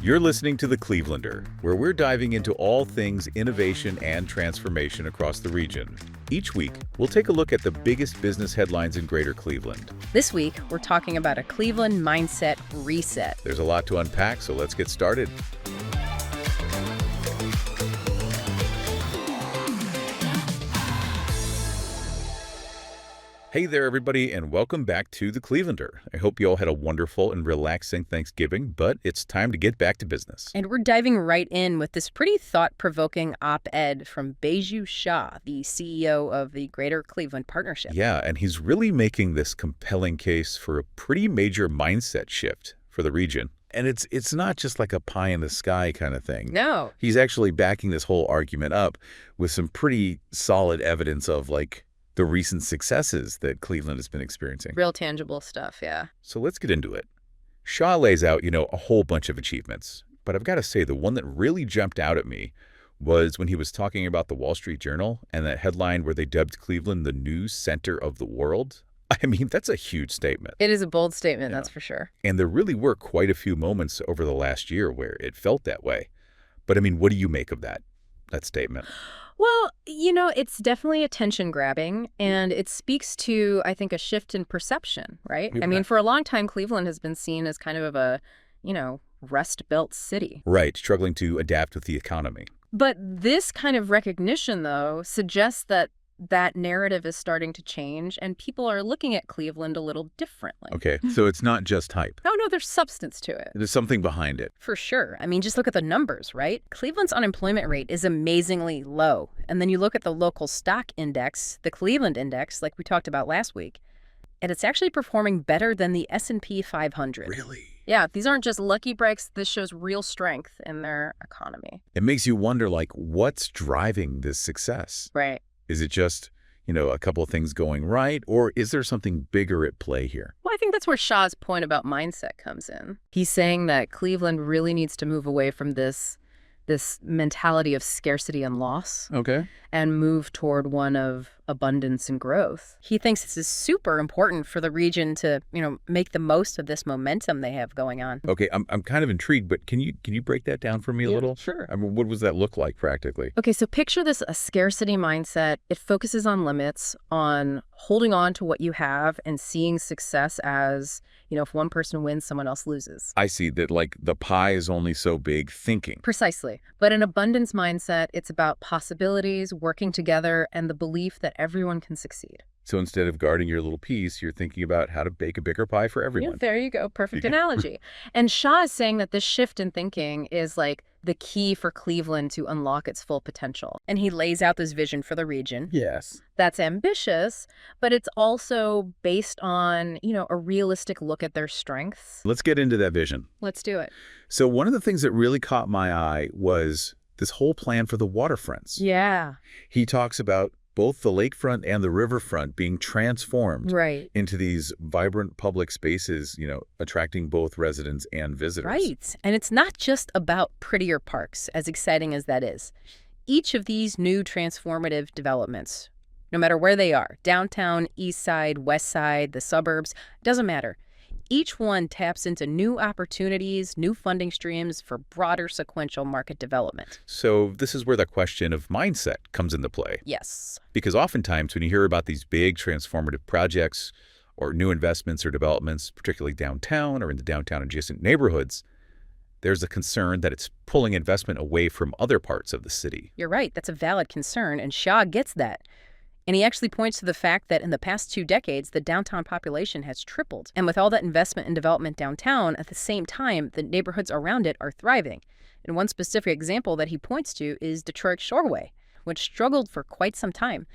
You're listening to The Clevelander, where we're diving into all things innovation and transformation across the region. Each week, we'll take a look at the biggest business headlines in Greater Cleveland. This week, we're talking about a Cleveland mindset reset. There's a lot to unpack, so let's get started. Hey there, everybody, and welcome back to The Clevelander. I hope you all had a wonderful and relaxing Thanksgiving, but it's time to get back to business. And we're diving right in with this pretty thought-provoking op-ed from Baiju Shah, the CEO of the Greater Cleveland Partnership. Yeah, and he's really making this compelling case for a pretty major mindset shift for the region. And it's not just like a pie-in-the-sky kind of thing. No. He's actually backing this whole argument up with some pretty solid evidence of, the recent successes that Cleveland has been experiencing. Real tangible stuff, yeah. So let's get into it. Shah lays out, a whole bunch of achievements. But I've got to say, the one that really jumped out at me was when he was talking about the Wall Street Journal and that headline where they dubbed Cleveland the news center of the world. I mean, that's a huge statement. It is a bold statement, that's for sure. And there really were quite a few moments over the last year where it felt that way. But I mean, what do you make of that statement? Well, it's definitely attention-grabbing, and it speaks to, I think, a shift in perception, right? Yeah. I mean, for a long time, Cleveland has been seen as kind of a, Rust Belt city. Right, struggling to adapt with the economy. But this kind of recognition, though, suggests that narrative is starting to change, and people are looking at Cleveland a little differently. Okay, so it's not just hype. No, there's substance to it. There's something behind it. For sure. I mean, just look at the numbers, right? Cleveland's unemployment rate is amazingly low. And then you look at the local stock index, the Cleveland index, like we talked about last week, and it's actually performing better than the S&P 500. Really? Yeah, these aren't just lucky breaks. This shows real strength in their economy. It makes you wonder, what's driving this success? Right. Is it just, a couple of things going right, or is there something bigger at play here? Well, I think that's where Shah's point about mindset comes in. He's saying that Cleveland really needs to move away from this mentality of scarcity and loss. Okay. And move toward one of abundance and growth. He thinks this is super important for the region to, make the most of this momentum they have going on. Okay, I'm kind of intrigued, but can you break that down for me a little? Sure. I mean, what does that look like practically? Okay, so picture this, a scarcity mindset. It focuses on limits, on holding on to what you have and seeing success as, if one person wins, someone else loses. I see that, the pie is only so big thinking. Precisely. But an abundance mindset, it's about possibilities, working together, and the belief that everyone can succeed. So instead of guarding your little piece, you're thinking about how to bake a bigger pie for everyone. Yeah, there you go. Perfect analogy. And Shah is saying that this shift in thinking is the key for Cleveland to unlock its full potential. And he lays out this vision for the region. Yes. That's ambitious, but it's also based on, a realistic look at their strengths. Let's get into that vision. Let's do it. So one of the things that really caught my eye was this whole plan for the waterfronts. Yeah. He talks about both the lakefront and the riverfront being transformed into these vibrant public spaces, attracting both residents and visitors. Right. And it's not just about prettier parks, as exciting as that is. Each of these new transformative developments, no matter where they are, downtown, east side, west side, the suburbs, doesn't matter. Each one taps into new opportunities, new funding streams for broader sequential market development. So this is where the question of mindset comes into play. Yes. Because oftentimes when you hear about these big transformative projects or new investments or developments, particularly downtown or in the downtown adjacent neighborhoods, there's a concern that it's pulling investment away from other parts of the city. You're right. That's a valid concern, and Shah gets that. And he actually points to the fact that in the past 2 decades, the downtown population has tripled. And with all that investment and development downtown, at the same time, the neighborhoods around it are thriving. And one specific example that he points to is Detroit Shoreway, which struggled for quite some time.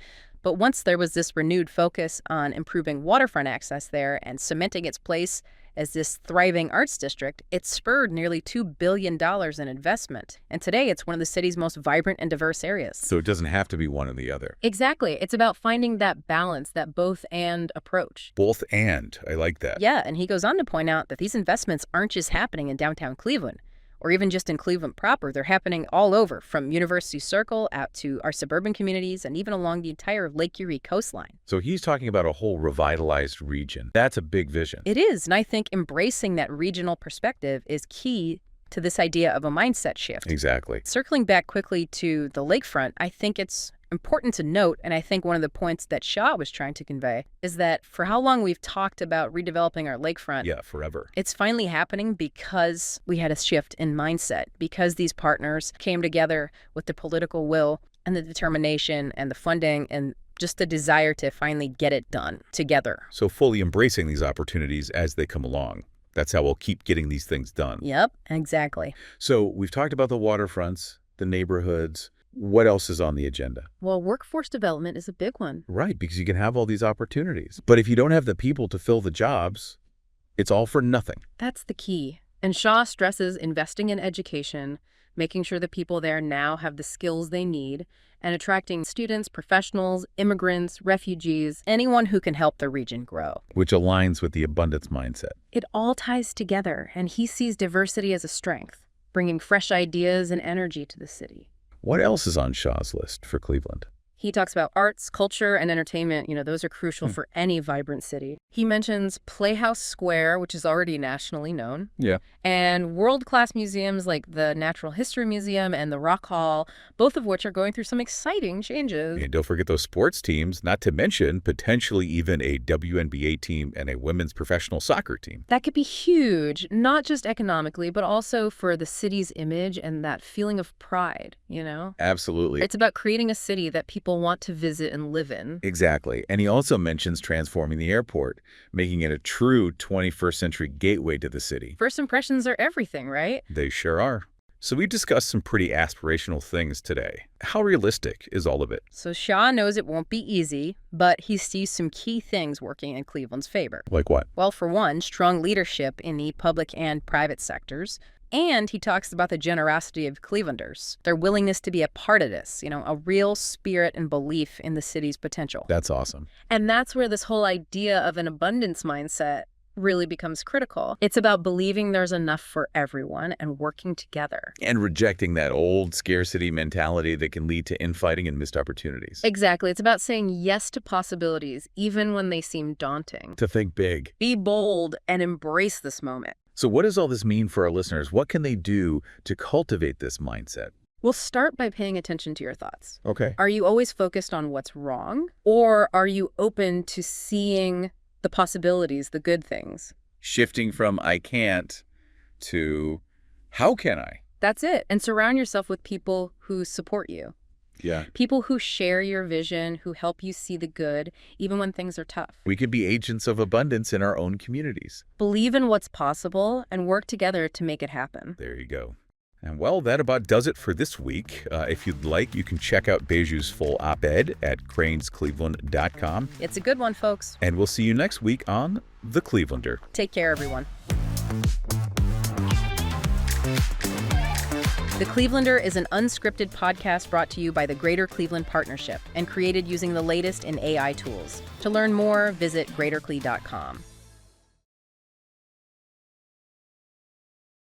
But once there was this renewed focus on improving waterfront access there and cementing its place as this thriving arts district, it spurred nearly $2 billion in investment. And today, it's one of the city's most vibrant and diverse areas. So it doesn't have to be one or the other. Exactly. It's about finding that balance, that both and approach. Both and. I like that. Yeah, and he goes on to point out that these investments aren't just happening in downtown Cleveland, or even just in Cleveland proper. They're happening all over, from University Circle out to our suburban communities and even along the entire Lake Erie coastline. So he's talking about a whole revitalized region. That's a big vision. It is, and I think embracing that regional perspective is key to this idea of a mindset shift. Exactly. Circling back quickly to the lakefront, I think it's important to note, and I think one of the points that Shah was trying to convey, is that for how long we've talked about redeveloping our lakefront, Yeah, forever. it's finally happening because we had a shift in mindset, because these partners came together with the political will and the determination and the funding and just the desire to finally get it done together. So fully embracing these opportunities as they come along. That's how we'll keep getting these things done. Yep, exactly. So we've talked about the waterfronts, the neighborhoods. What else is on the agenda? Well, workforce development is a big one. Right, because you can have all these opportunities. But if you don't have the people to fill the jobs, it's all for nothing. That's the key. And Shah stresses investing in education, making sure the people there now have the skills they need, and attracting students, professionals, immigrants, refugees, anyone who can help the region grow. Which aligns with the abundance mindset. It all ties together, and he sees diversity as a strength, bringing fresh ideas and energy to the city. What else is on Shah's list for Cleveland? He talks about arts, culture, and entertainment. Those are crucial for any vibrant city. He mentions Playhouse Square, which is already nationally known. Yeah. And world-class museums like the Natural History Museum and the Rock Hall, both of which are going through some exciting changes. And don't forget those sports teams, not to mention potentially even a WNBA team and a women's professional soccer team. That could be huge, not just economically, but also for the city's image and that feeling of pride, Absolutely. It's about creating a city that people want to visit and live in. Exactly. And he also mentions transforming the airport, making it a true 21st century gateway to the city. First impressions are everything, right? They sure are. So we discussed some pretty aspirational things today. How realistic is all of it? So Shah knows it won't be easy, but he sees some key things working in Cleveland's favor. Like what? Well, for one, strong leadership in the public and private sectors. And he talks about the generosity of Clevelanders, their willingness to be a part of this, a real spirit and belief in the city's potential. That's awesome. And that's where this whole idea of an abundance mindset really becomes critical. It's about believing there's enough for everyone and working together. And rejecting that old scarcity mentality that can lead to infighting and missed opportunities. Exactly. It's about saying yes to possibilities, even when they seem daunting. To think big. Be bold and embrace this moment. So what does all this mean for our listeners? What can they do to cultivate this mindset? We'll start by paying attention to your thoughts. Okay. Are you always focused on what's wrong? Or are you open to seeing the possibilities, the good things? Shifting from I can't to how can I? That's it. And surround yourself with people who support you. Yeah. People who share your vision, who help you see the good, even when things are tough. We could be agents of abundance in our own communities. Believe in what's possible and work together to make it happen. There you go. And well, that about does it for this week. If you'd like, you can check out Baiju's full op-ed at cranescleveland.com. It's a good one, folks. And we'll see you next week on The Clevelander. Take care, everyone. The Clevelander is an unscripted podcast brought to you by the Greater Cleveland Partnership and created using the latest in AI tools. To learn more, visit greatercle.com.